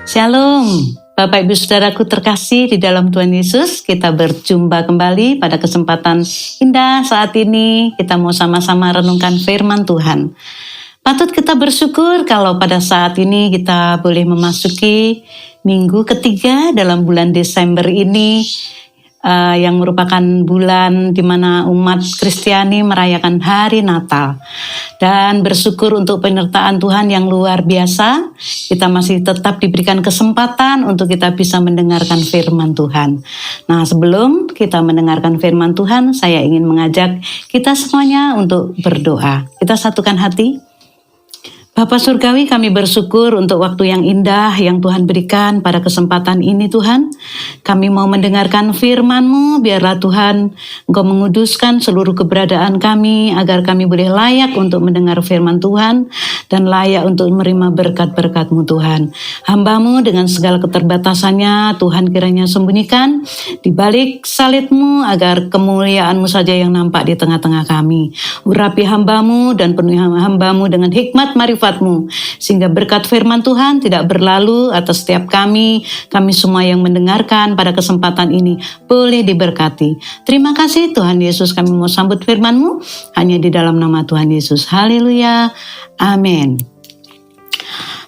Shalom, Bapak Ibu Saudaraku terkasih di dalam Tuhan Yesus. Kita berjumpa kembali pada kesempatan indah saat ini. Kita mau sama-sama renungkan firman Tuhan. Patut kita bersyukur kalau pada saat ini kita boleh memasuki minggu ketiga dalam bulan Desember ini, yang merupakan bulan di mana umat Kristiani merayakan hari Natal. Dan bersyukur untuk penyertaan Tuhan yang luar biasa, kita masih tetap diberikan kesempatan untuk kita bisa mendengarkan firman Tuhan. Nah, sebelum kita mendengarkan firman Tuhan, saya ingin mengajak kita semuanya untuk berdoa. Kita satukan hati. Bapa Surgawi, kami bersyukur untuk waktu yang indah yang Tuhan berikan pada kesempatan ini Tuhan. Kami mau mendengarkan firman-Mu, biarlah Tuhan Engkau menguduskan seluruh keberadaan kami, agar kami boleh layak untuk mendengar firman Tuhan, dan layak untuk menerima berkat-berkat-Mu Tuhan. Hamba-Mu dengan segala keterbatasannya, Tuhan kiranya sembunyikan di balik salib-Mu, agar kemuliaan-Mu saja yang nampak di tengah-tengah kami. Urapi hamba-Mu dan penuhi hamba-Mu dengan hikmat marifat-Mu, sehingga berkat firman Tuhan tidak berlalu atas setiap kami semua yang mendengarkan pada kesempatan ini boleh diberkati. Terima kasih Tuhan Yesus, kami mau sambut firman-Mu hanya di dalam nama Tuhan Yesus. Haleluya, amin.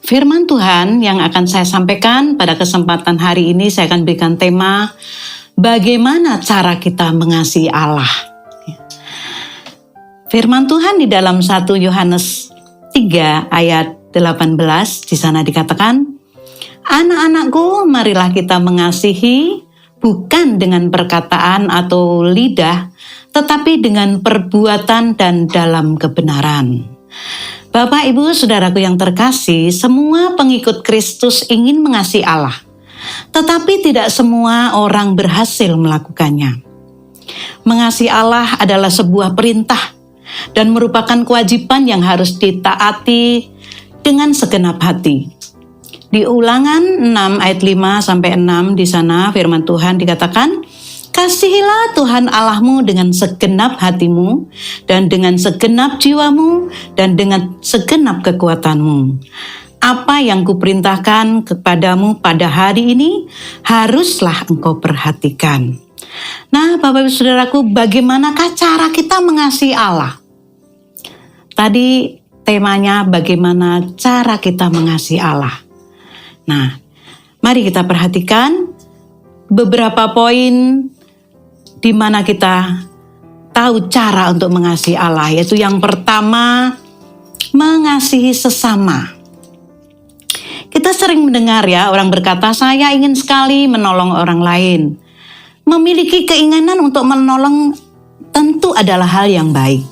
Firman Tuhan yang akan saya sampaikan pada kesempatan hari ini, saya akan berikan tema bagaimana cara kita mengasihi Allah. Firman Tuhan di dalam 1 Yohanes 3 ayat 18, di sana dikatakan, anak-anakku, marilah kita mengasihi bukan dengan perkataan atau lidah, tetapi dengan perbuatan dan dalam kebenaran. Bapak, Ibu, Saudaraku yang terkasih, semua pengikut Kristus ingin mengasihi Allah, tetapi tidak semua orang berhasil melakukannya. Mengasihi Allah adalah sebuah perintah dan merupakan kewajiban yang harus ditaati dengan segenap hati. Di Ulangan 6 ayat 5-6 di sana firman Tuhan dikatakan, kasihilah Tuhan Allahmu dengan segenap hatimu dan dengan segenap jiwamu dan dengan segenap kekuatanmu. Apa yang kuperintahkan kepadamu pada hari ini haruslah engkau perhatikan. Nah, Bapak Ibu Saudaraku, bagaimanakah cara kita mengasihi Allah? Tadi temanya bagaimana cara kita mengasihi Allah. Nah, mari kita perhatikan beberapa poin di mana kita tahu cara untuk mengasihi Allah, yaitu yang pertama, mengasihi sesama. Kita sering mendengar ya, orang berkata, saya ingin sekali menolong orang lain. Memiliki keinginan untuk menolong tentu adalah hal yang baik.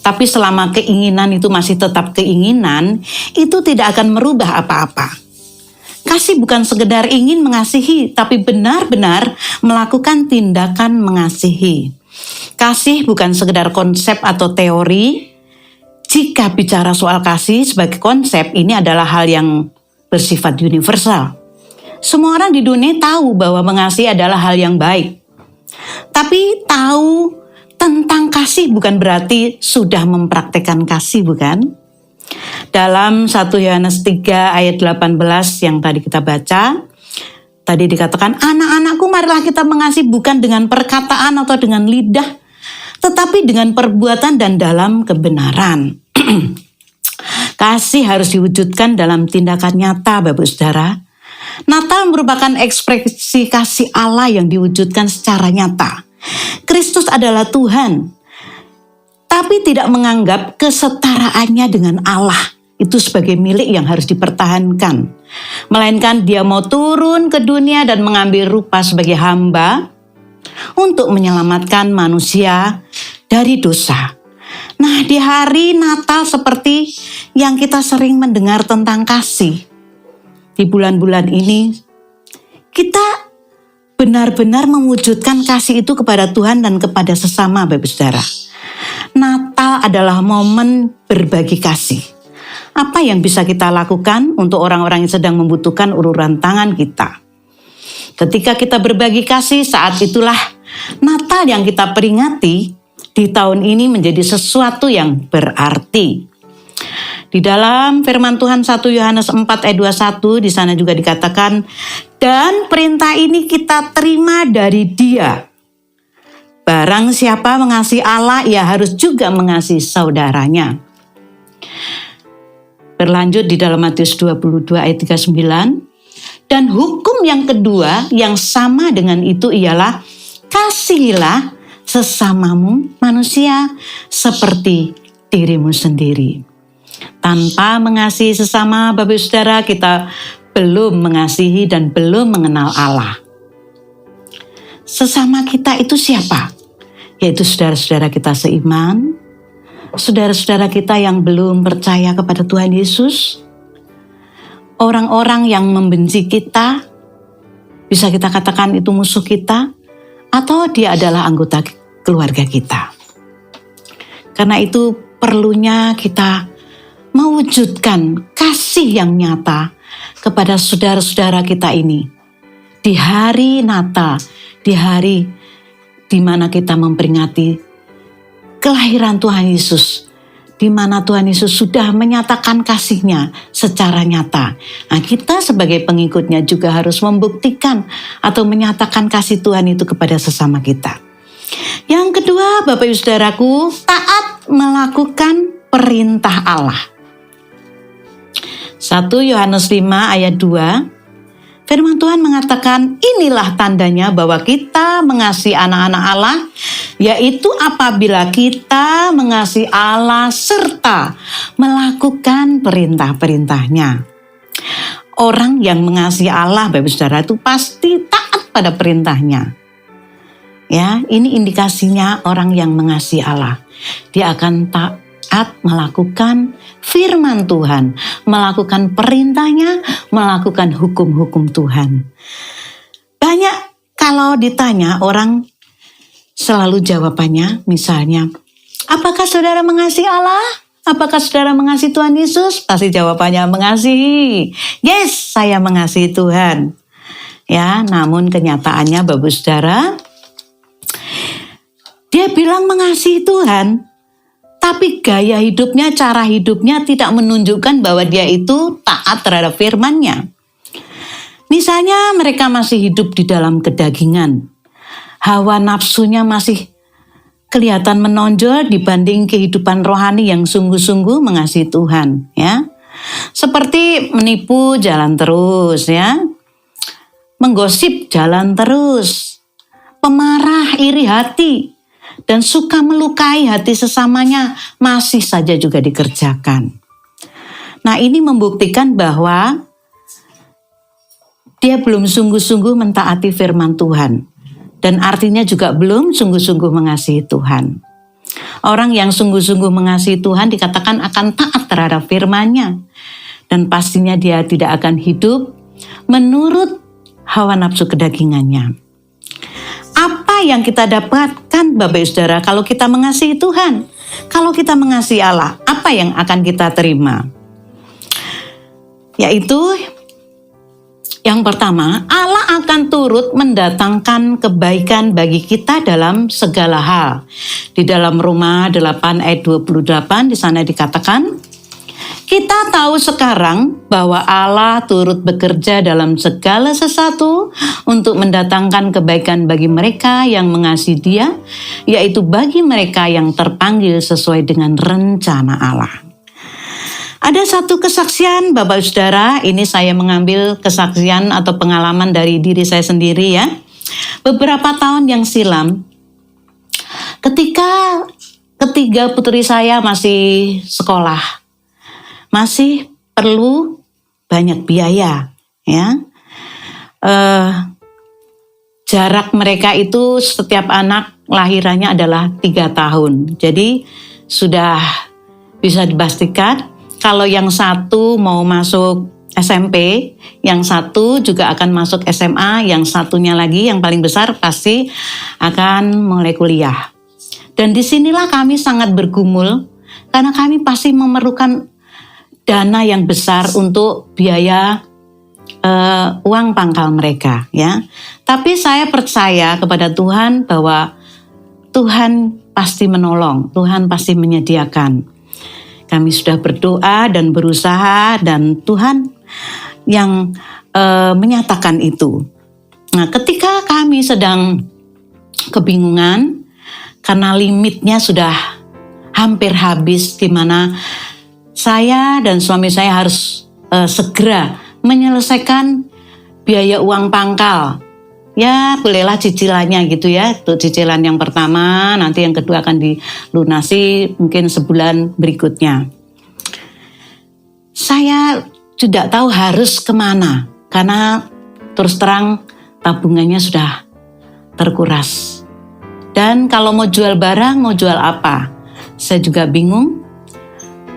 Tapi selama keinginan itu masih tetap keinginan, itu tidak akan merubah apa-apa. Kasih bukan sekedar ingin mengasihi, tapi benar-benar melakukan tindakan mengasihi. Kasih bukan sekedar konsep atau teori. Jika bicara soal kasih sebagai konsep, ini adalah hal yang bersifat universal. Semua orang di dunia tahu bahwa mengasihi adalah hal yang baik. Tapi tahu tentang kasih bukan berarti sudah mempraktekkan kasih, bukan? Dalam 1 Yohanes 3 ayat 18 yang tadi kita baca, tadi dikatakan, anak-anakku, marilah kita mengasihi bukan dengan perkataan atau dengan lidah, tetapi dengan perbuatan dan dalam kebenaran. Kasih harus diwujudkan dalam tindakan nyata, Bapak Saudara. Natal merupakan ekspresi kasih Allah yang diwujudkan secara nyata. Kristus adalah Tuhan, tapi tidak menganggap kesetaraannya dengan Allah itu sebagai milik yang harus dipertahankan. Melainkan dia mau turun ke dunia dan mengambil rupa sebagai hamba untuk menyelamatkan manusia dari dosa. Nah, di hari Natal seperti yang kita sering mendengar tentang kasih, di bulan-bulan ini kita benar-benar mewujudkan kasih itu kepada Tuhan dan kepada sesama, Bapak Saudara. Natal adalah momen berbagi kasih. Apa yang bisa kita lakukan untuk orang-orang yang sedang membutuhkan uluran tangan kita? Ketika kita berbagi kasih, saat itulah Natal yang kita peringati di tahun ini menjadi sesuatu yang berarti. Di dalam firman Tuhan 1 Yohanes 4 ayat 21 di sana juga dikatakan, dan perintah ini kita terima dari Dia. Barang siapa mengasihi Allah, ia harus juga mengasihi saudaranya. Berlanjut di dalam Matius 22 ayat 39. Dan hukum yang kedua yang sama dengan itu ialah kasihilah sesamamu manusia seperti dirimu sendiri. Tanpa mengasihi sesama Bapak Saudara, kita belum mengasihi dan belum mengenal Allah. Sesama kita itu siapa? Yaitu saudara-saudara kita seiman, saudara-saudara kita yang belum percaya kepada Tuhan Yesus, orang-orang yang membenci kita, bisa kita katakan itu musuh kita, atau dia adalah anggota keluarga kita. Karena itu perlunya kita mewujudkan kasih yang nyata kepada saudara-saudara kita ini. Di hari Natal, di hari di mana kita memperingati kelahiran Tuhan Yesus, di mana Tuhan Yesus sudah menyatakan kasih-Nya secara nyata. Nah, kita sebagai pengikutnya juga harus membuktikan atau menyatakan kasih Tuhan itu kepada sesama kita. Yang kedua, Bapak Ibu Saudaraku, taat melakukan perintah Allah. 1 Yohanes 5 ayat 2, firman Tuhan mengatakan, inilah tandanya bahwa kita mengasihi anak-anak Allah, yaitu apabila kita mengasihi Allah serta melakukan perintah-perintahnya. Orang yang mengasihi Allah, Bapak Saudara, itu pasti taat pada perintahnya. Ya, ini indikasinya orang yang mengasihi Allah. Dia akan taat melakukan firman Tuhan, melakukan perintahnya, melakukan hukum-hukum Tuhan. Banyak kalau ditanya orang selalu jawabannya misalnya, apakah saudara mengasihi Allah? Apakah saudara mengasihi Tuhan Yesus? Pasti jawabannya mengasihi. Yes, saya mengasihi Tuhan. Ya, namun kenyataannya Bapak Saudara, dia bilang mengasihi Tuhan, tapi gaya hidupnya, cara hidupnya tidak menunjukkan bahwa dia itu taat terhadap firman-Nya. Misalnya mereka masih hidup di dalam kedagingan. Hawa nafsunya masih kelihatan menonjol dibanding kehidupan rohani yang sungguh-sungguh mengasihi Tuhan. Ya, seperti menipu jalan terus, ya, menggosip jalan terus, pemarah, iri hati, dan suka melukai hati sesamanya masih saja juga dikerjakan. Nah, ini membuktikan bahwa dia belum sungguh-sungguh mentaati firman Tuhan. Dan artinya juga belum sungguh-sungguh mengasihi Tuhan. Orang yang sungguh-sungguh mengasihi Tuhan dikatakan akan taat terhadap firman-Nya. Dan pastinya dia tidak akan hidup menurut hawa nafsu kedagingannya. Apa yang kita dapatkan Bapak Saudara kalau kita mengasihi Tuhan? Kalau kita mengasihi Allah, apa yang akan kita terima? Yaitu yang pertama, Allah akan turut mendatangkan kebaikan bagi kita dalam segala hal. Di dalam Roma 8 ayat 28 di sana dikatakan, kita tahu sekarang bahwa Allah turut bekerja dalam segala sesuatu untuk mendatangkan kebaikan bagi mereka yang mengasihi Dia, yaitu bagi mereka yang terpanggil sesuai dengan rencana Allah. Ada satu kesaksian Bapak Saudara, ini saya mengambil kesaksian atau pengalaman dari diri saya sendiri ya. Beberapa tahun yang silam, ketika ketiga putri saya masih sekolah, masih perlu banyak biaya ya. Jarak mereka itu setiap anak lahirannya adalah 3 tahun. Jadi sudah bisa dipastikan kalau yang satu mau masuk SMP, yang satu juga akan masuk SMA, yang satunya lagi yang paling besar pasti akan mulai kuliah. Dan disinilah kami sangat bergumul karena kami pasti memerlukan dana yang besar untuk biaya uang pangkal mereka, ya. Tapi saya percaya kepada Tuhan bahwa Tuhan pasti menolong, Tuhan pasti menyediakan. Kami sudah berdoa dan berusaha dan Tuhan yang menyatakan itu. Nah, ketika kami sedang kebingungan karena limitnya sudah hampir habis, di mana saya dan suami saya harus segera menyelesaikan biaya uang pangkal. Ya, bolehlah cicilannya gitu ya. Untuk cicilan yang pertama, nanti yang kedua akan dilunasi mungkin sebulan berikutnya. Saya tidak tahu harus kemana, karena terus terang tabungannya sudah terkuras. Dan kalau mau jual barang, mau jual apa? Saya juga bingung.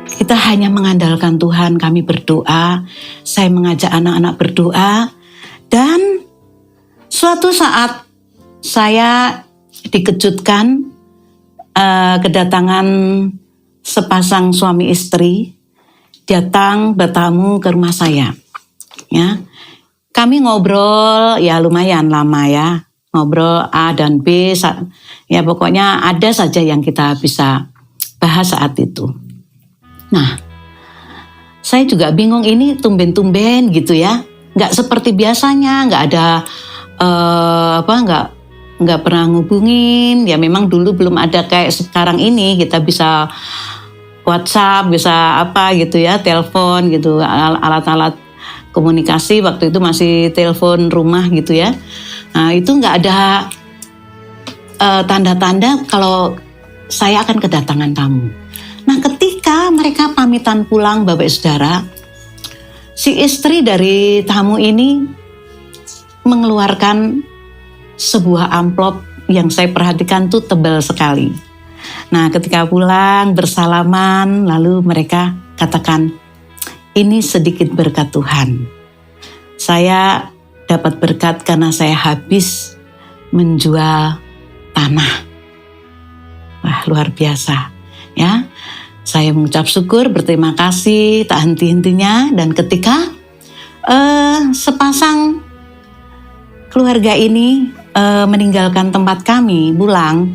Kita hanya mengandalkan Tuhan, kami berdoa. Saya mengajak anak-anak berdoa. Dan suatu saat saya dikejutkan kedatangan sepasang suami istri datang bertamu ke rumah saya. Ya, kami ngobrol ya lumayan lama ya, ngobrol A dan B, ya pokoknya ada saja yang kita bisa bahas saat itu. Nah, saya juga bingung ini tumben-tumben gitu ya, nggak seperti biasanya, nggak ada nggak pernah ngubungin. Ya memang dulu belum ada kayak sekarang ini, kita bisa WhatsApp, bisa apa gitu ya, telepon gitu, alat-alat komunikasi waktu itu masih telepon rumah gitu ya. Nah itu nggak ada tanda-tanda kalau saya akan kedatangan tamu. Nah ketika mereka pamitan pulang Bapak Saudara, si istri dari tamu ini mengeluarkan sebuah amplop yang saya perhatikan tuh tebal sekali. Nah ketika pulang bersalaman, lalu mereka katakan, ini sedikit berkat Tuhan. Saya dapat berkat karena saya habis menjual tanah. Wah luar biasa ya. Saya mengucap syukur, berterima kasih, tak henti-hentinya. Dan ketika sepasang keluarga ini meninggalkan tempat kami, pulang,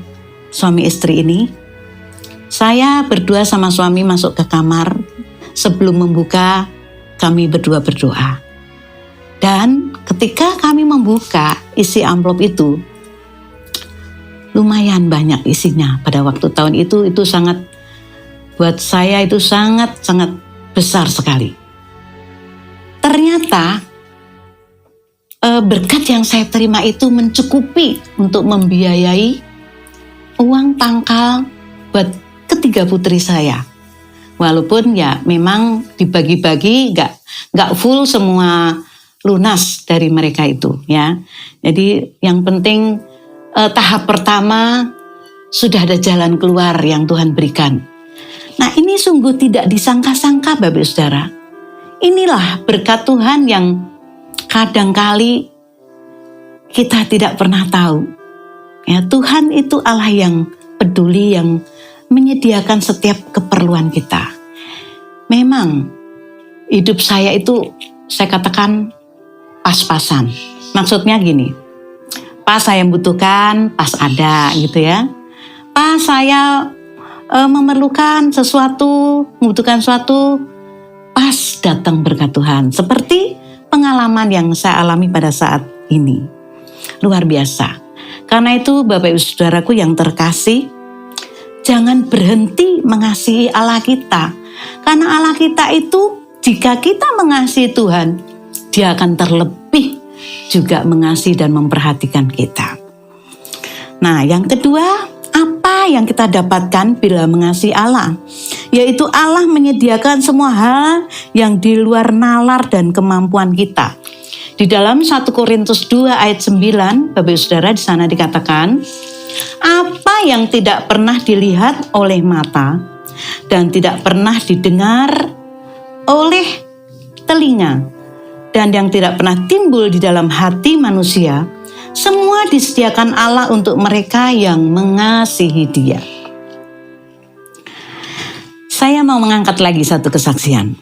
suami istri ini, saya berdua sama suami masuk ke kamar. Sebelum membuka, kami berdua berdoa. Dan ketika kami membuka isi amplop itu, lumayan banyak isinya. Pada waktu tahun itu sangat, buat saya itu sangat besar sekali. Ternyata berkat yang saya terima itu mencukupi untuk membiayai uang pangkal buat ketiga putri saya. Walaupun ya memang dibagi-bagi, nggak full semua lunas dari mereka itu ya. Jadi yang penting tahap pertama sudah ada jalan keluar yang Tuhan berikan. Nah ini sungguh tidak disangka-sangka Bapak Saudara. Inilah berkat Tuhan yang kadangkali kita tidak pernah tahu. Ya, Tuhan itu Allah yang peduli, yang menyediakan setiap keperluan kita. Memang hidup saya itu saya katakan pas-pasan. Maksudnya gini, pas saya membutuhkan, pas ada gitu ya. Pas saya memerlukan sesuatu, membutuhkan sesuatu, pas datang berkat Tuhan. Seperti pengalaman yang saya alami pada saat ini. Luar biasa. Karena itu Bapak Ibu Saudaraku yang terkasih, jangan berhenti mengasihi Allah kita. Karena Allah kita itu, jika kita mengasihi Tuhan, Dia akan terlebih juga mengasihi dan memperhatikan kita. Nah, yang kedua, apa yang kita dapatkan bila mengasihi Allah? Yaitu Allah menyediakan semua hal yang di luar nalar dan kemampuan kita. Di dalam 1 Korintus 2 ayat 9, Bapak Saudara, di sana dikatakan, apa yang tidak pernah dilihat oleh mata dan tidak pernah didengar oleh telinga dan yang tidak pernah timbul di dalam hati manusia, semua disediakan Allah untuk mereka yang mengasihi Dia. Saya mau mengangkat lagi satu kesaksian.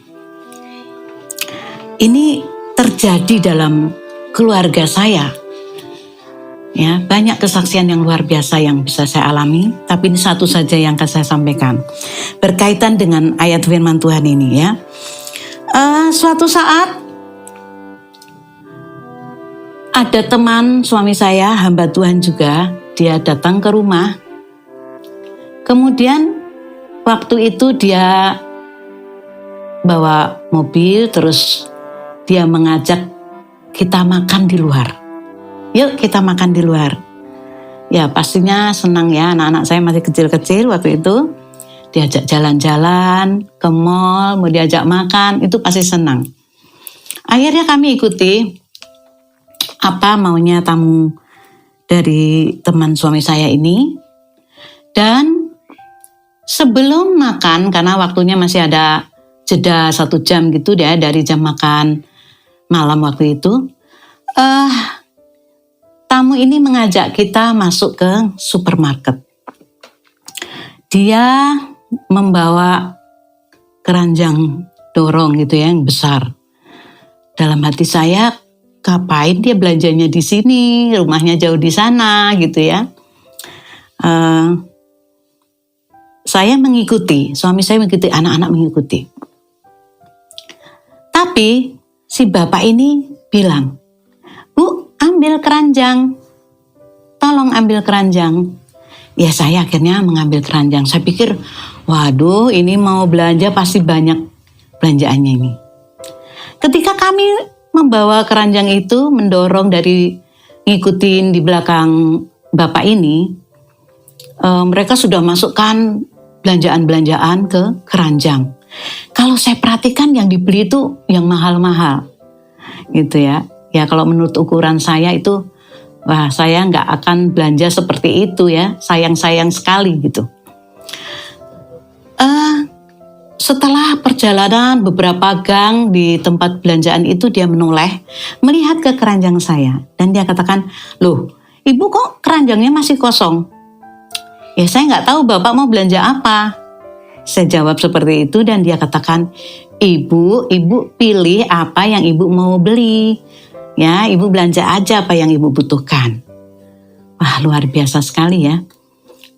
Ini terjadi dalam keluarga saya. Ya, banyak kesaksian yang luar biasa yang bisa saya alami, tapi ini satu saja yang akan saya sampaikan berkaitan dengan ayat firman Tuhan ini ya. Suatu saat ada teman suami saya, hamba Tuhan juga, dia datang ke rumah. Kemudian waktu itu dia bawa mobil, terus dia mengajak kita makan di luar. Yuk kita makan di luar. Ya pastinya senang ya, anak-anak saya masih kecil-kecil waktu itu. Diajak jalan-jalan ke mall, mau diajak makan, itu pasti senang. Akhirnya kami ikuti apa maunya tamu dari teman suami saya ini. Dan sebelum makan, karena waktunya masih ada jeda 1 jam gitu ya dari jam makan malam waktu itu, tamu ini mengajak kita masuk ke supermarket. Dia membawa keranjang dorong gitu ya, yang besar. Dalam hati saya, ngapain dia belanjanya di sini, rumahnya jauh di sana gitu ya. Saya mengikuti, suami saya mengikuti, anak-anak mengikuti. Tapi si bapak ini bilang, "Bu, ambil keranjang, tolong ambil keranjang." Ya saya akhirnya mengambil keranjang. Saya pikir, waduh ini mau belanja pasti banyak belanjaannya ini. Ketika kami membawa keranjang itu, mendorong dari ngikutin di belakang bapak ini, mereka sudah masukkan belanjaan-belanjaan ke keranjang. Kalau saya perhatikan yang dibeli itu yang mahal-mahal gitu ya. Ya kalau menurut ukuran saya itu, wah saya nggak akan belanja seperti itu ya, sayang-sayang sekali gitu. Setelah perjalanan beberapa gang di tempat belanjaan itu, dia menoleh, melihat ke keranjang saya. Dan dia katakan, "Loh, ibu kok keranjangnya masih kosong?" Ya saya nggak tahu bapak mau belanja apa. Saya jawab seperti itu dan dia katakan, ibu pilih apa yang ibu mau beli. Ya, ibu belanja aja apa yang ibu butuhkan. Wah, luar biasa sekali ya.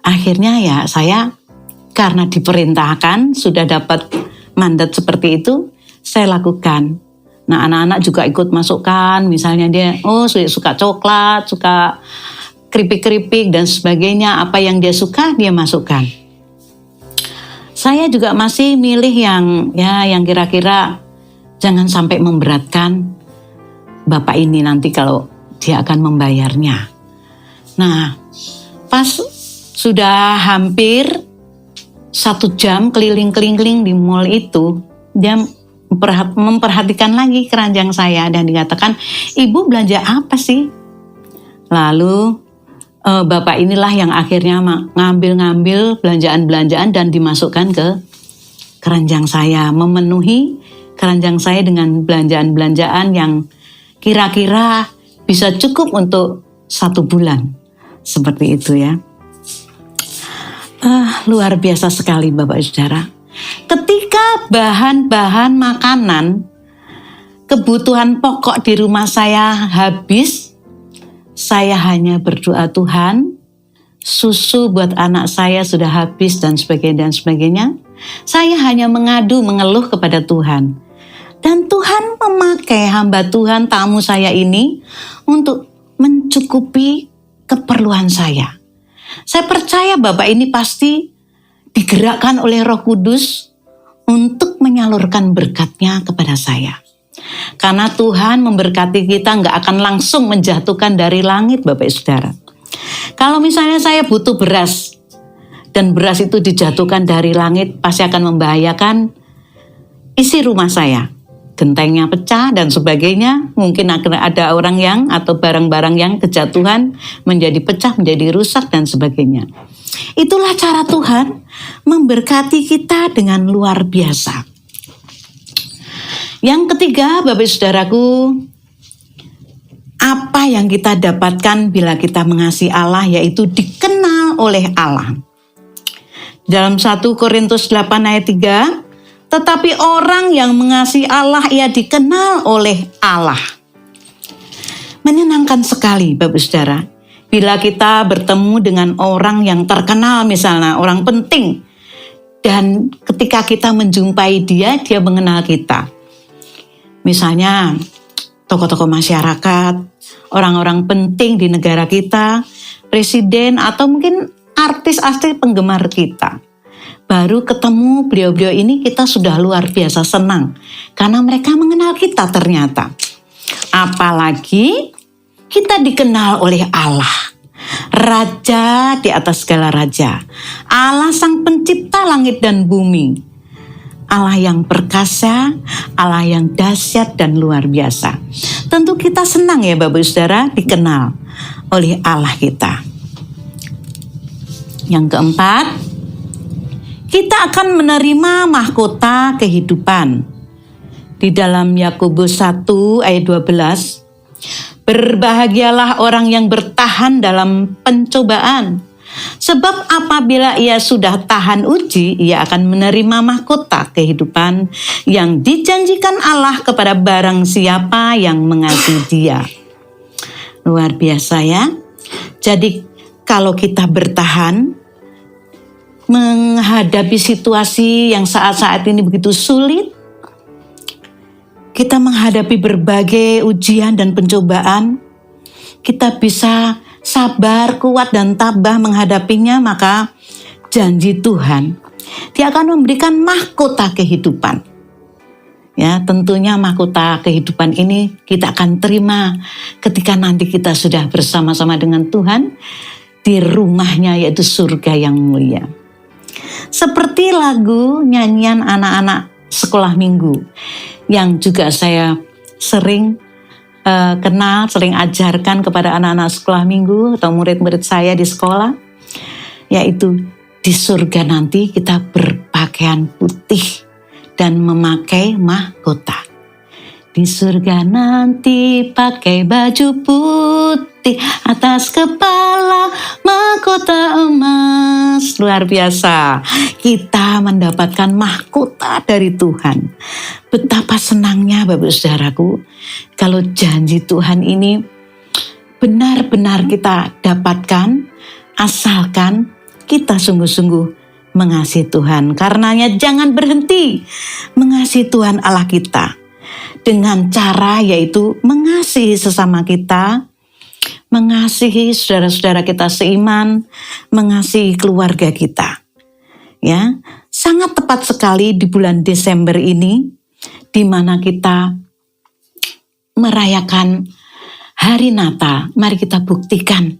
Akhirnya ya saya karena diperintahkan, sudah dapat mandat seperti itu, saya lakukan. Nah, anak-anak juga ikut masukkan, misalnya dia suka coklat, suka keripik-keripik dan sebagainya, apa yang dia suka dia masukkan. Saya juga masih milih yang kira-kira jangan sampai memberatkan bapak ini nanti kalau dia akan membayarnya. Nah, pas sudah hampir 1 jam keliling-keliling di mall itu, dia memperhatikan lagi keranjang saya dan dikatakan, "Ibu belanja apa sih?" Lalu bapak inilah yang akhirnya ngambil belanjaan-belanjaan dan dimasukkan ke keranjang saya, memenuhi keranjang saya dengan belanjaan-belanjaan yang kira-kira bisa cukup untuk 1 bulan. Seperti itu ya. Luar biasa sekali Bapak Saudara. Ketika bahan-bahan makanan, kebutuhan pokok di rumah saya habis, saya hanya berdoa, "Tuhan, susu buat anak saya sudah habis," dan sebagainya. Saya hanya mengeluh kepada Tuhan. Dan Tuhan memakai hamba Tuhan, tamu saya ini, untuk mencukupi keperluan saya. Saya percaya Bapak ini pasti digerakkan oleh Roh Kudus untuk menyalurkan berkat-Nya kepada saya. Karena Tuhan memberkati kita nggak akan langsung menjatuhkan dari langit Bapak Saudara. Kalau misalnya saya butuh beras, dan beras itu dijatuhkan dari langit, pasti akan membahayakan isi rumah saya. Gentengnya pecah dan sebagainya, mungkin akan ada orang atau barang-barang yang kejatuhan menjadi pecah, menjadi rusak dan sebagainya. Itulah cara Tuhan memberkati kita dengan luar biasa. Yang ketiga, Bapak Saudaraku, apa yang kita dapatkan bila kita mengasihi Allah, yaitu dikenal oleh Allah. Dalam 1 Korintus 8 ayat 3, tetapi orang yang mengasihi Allah, ia dikenal oleh Allah. Menyenangkan sekali Bapak Saudara. Bila kita bertemu dengan orang yang terkenal misalnya, orang penting, dan ketika kita menjumpai dia mengenal kita. Misalnya tokoh-tokoh masyarakat, orang-orang penting di negara kita, presiden, atau mungkin artis-artis penggemar kita. Baru ketemu beliau-beliau ini kita sudah luar biasa senang. Karena mereka mengenal kita ternyata. Apalagi kita dikenal oleh Allah. Raja di atas segala raja. Allah sang pencipta langit dan bumi. Allah yang perkasa, Allah yang dahsyat dan luar biasa. Tentu kita senang ya Bapak Saudara dikenal oleh Allah kita. Yang keempat, kita akan menerima mahkota kehidupan. Di dalam Yakobus 1 ayat 12, berbahagialah orang yang bertahan dalam pencobaan. Sebab apabila ia sudah tahan uji, ia akan menerima mahkota kehidupan yang dijanjikan Allah kepada barang siapa yang mengasihi dia. Luar biasa ya. Jadi kalau kita bertahan, menghadapi situasi yang saat-saat ini begitu sulit, kita menghadapi berbagai ujian dan pencobaan, kita bisa sabar, kuat, dan tabah menghadapinya, maka janji Tuhan, Dia akan memberikan mahkota kehidupan. Ya, tentunya mahkota kehidupan ini kita akan terima ketika nanti kita sudah bersama-sama dengan Tuhan di rumahnya, yaitu surga yang mulia. Seperti lagu nyanyian anak-anak sekolah minggu yang juga saya sering kenal, sering ajarkan kepada anak-anak sekolah minggu atau murid-murid saya di sekolah, yaitu di surga nanti kita berpakaian putih dan memakai mahkota. Di surga nanti pakai baju putih, atas kepala mahkota emas. Luar biasa, kita mendapatkan mahkota dari Tuhan. Betapa senangnya Bapak Saudaraku, kalau janji Tuhan ini benar-benar kita dapatkan, asalkan kita sungguh-sungguh mengasihi Tuhan. Karenanya jangan berhenti mengasihi Tuhan Allah kita. Dengan cara yaitu mengasihi sesama kita, mengasihi saudara-saudara kita seiman, mengasihi keluarga kita. Ya, sangat tepat sekali di bulan Desember ini, di mana kita merayakan hari Natal. Mari kita buktikan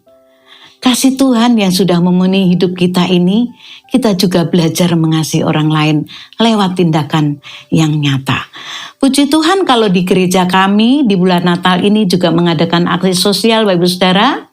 kasih Tuhan yang sudah memenuhi hidup kita ini, kita juga belajar mengasihi orang lain lewat tindakan yang nyata. Puji Tuhan kalau di gereja kami di bulan Natal ini juga mengadakan aksi sosial Bapak Saudara.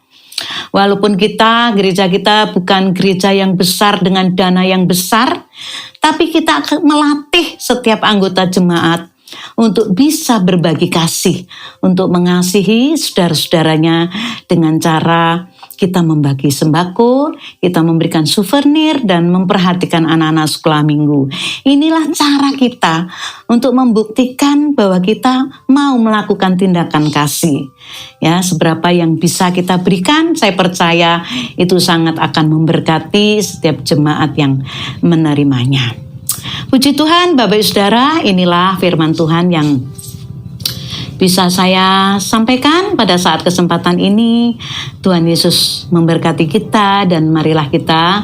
Walaupun gereja kita bukan gereja yang besar dengan dana yang besar, tapi kita melatih setiap anggota jemaat untuk bisa berbagi kasih, untuk mengasihi saudara-saudaranya dengan cara kita membagi sembako, kita memberikan souvenir, dan memperhatikan anak-anak sekolah minggu. Inilah cara kita untuk membuktikan bahwa kita mau melakukan tindakan kasih. Ya, seberapa yang bisa kita berikan, saya percaya itu sangat akan memberkati setiap jemaat yang menerimanya. Puji Tuhan, Bapak Saudara, inilah firman Tuhan yang bisa saya sampaikan pada saat kesempatan ini. Tuhan Yesus memberkati kita, dan marilah kita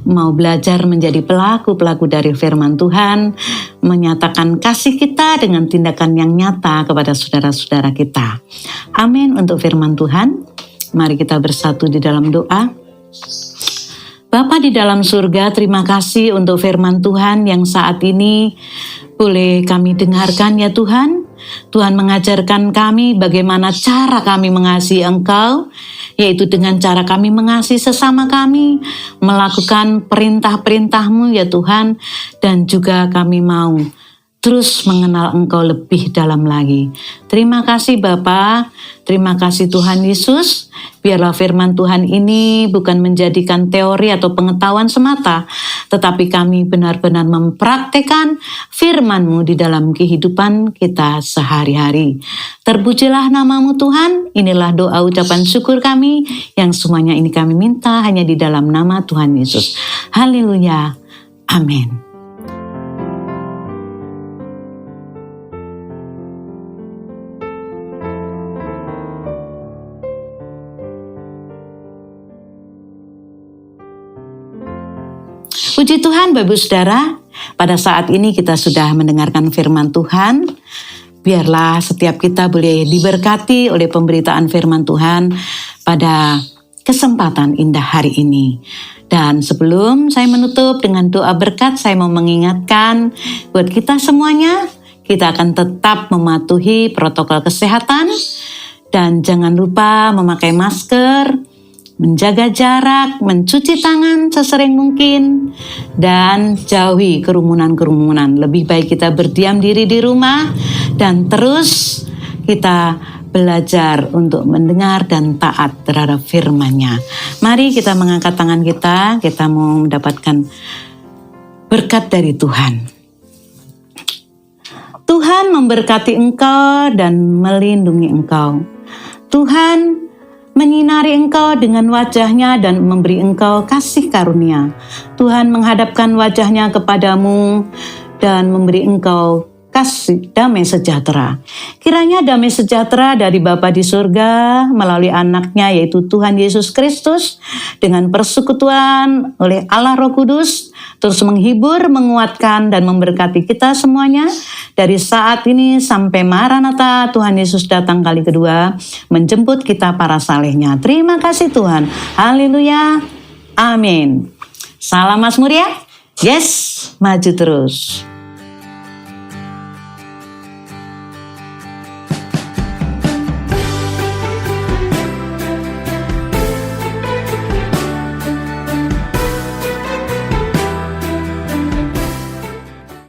mau belajar menjadi pelaku-pelaku dari firman Tuhan, menyatakan kasih kita dengan tindakan yang nyata kepada saudara-saudara kita. Amin untuk firman Tuhan. Mari kita bersatu di dalam doa. Bapa di dalam surga, terima kasih untuk firman Tuhan yang saat ini boleh kami dengarkan ya Tuhan. Tuhan mengajarkan kami bagaimana cara kami mengasihi Engkau, yaitu dengan cara kami mengasihi sesama kami, melakukan perintah-perintah-Mu ya Tuhan, dan juga kami mau terus mengenal Engkau lebih dalam lagi. Terima kasih Bapa, terima kasih Tuhan Yesus. Biarlah firman Tuhan ini bukan menjadikan teori atau pengetahuan semata, tetapi kami benar-benar mempraktekkan firman-Mu di dalam kehidupan kita sehari-hari. Terpujilah nama-Mu Tuhan, inilah doa ucapan syukur kami, yang semuanya ini kami minta hanya di dalam nama Tuhan Yesus. Haleluya, amin. Puji Tuhan Bapak Saudara, pada saat ini kita sudah mendengarkan firman Tuhan. Biarlah setiap kita boleh diberkati oleh pemberitaan firman Tuhan pada kesempatan indah hari ini. Dan sebelum saya menutup dengan doa berkat, saya mau mengingatkan buat kita semuanya, kita akan tetap mematuhi protokol kesehatan dan jangan lupa memakai masker, menjaga jarak, mencuci tangan sesering mungkin, dan jauhi kerumunan-kerumunan. Lebih baik kita berdiam diri di rumah dan terus kita belajar untuk mendengar dan taat terhadap firman-Nya. Mari kita mengangkat tangan kita mau mendapatkan berkat dari Tuhan. Tuhan memberkati engkau dan melindungi engkau. Tuhan menyinari engkau dengan wajah-Nya dan memberi engkau kasih karunia. Tuhan menghadapkan wajah-Nya kepadamu dan memberi engkau kasih damai sejahtera. Kiranya damai sejahtera dari Bapa di surga melalui anak-Nya yaitu Tuhan Yesus Kristus dengan persekutuan oleh Allah Roh Kudus terus menghibur, menguatkan dan memberkati kita semuanya dari saat ini sampai Maranatha Tuhan Yesus datang kali kedua menjemput kita para salehnya. Terima kasih Tuhan. Haleluya. Amin. Salam Mazmur ya. Yes, maju terus.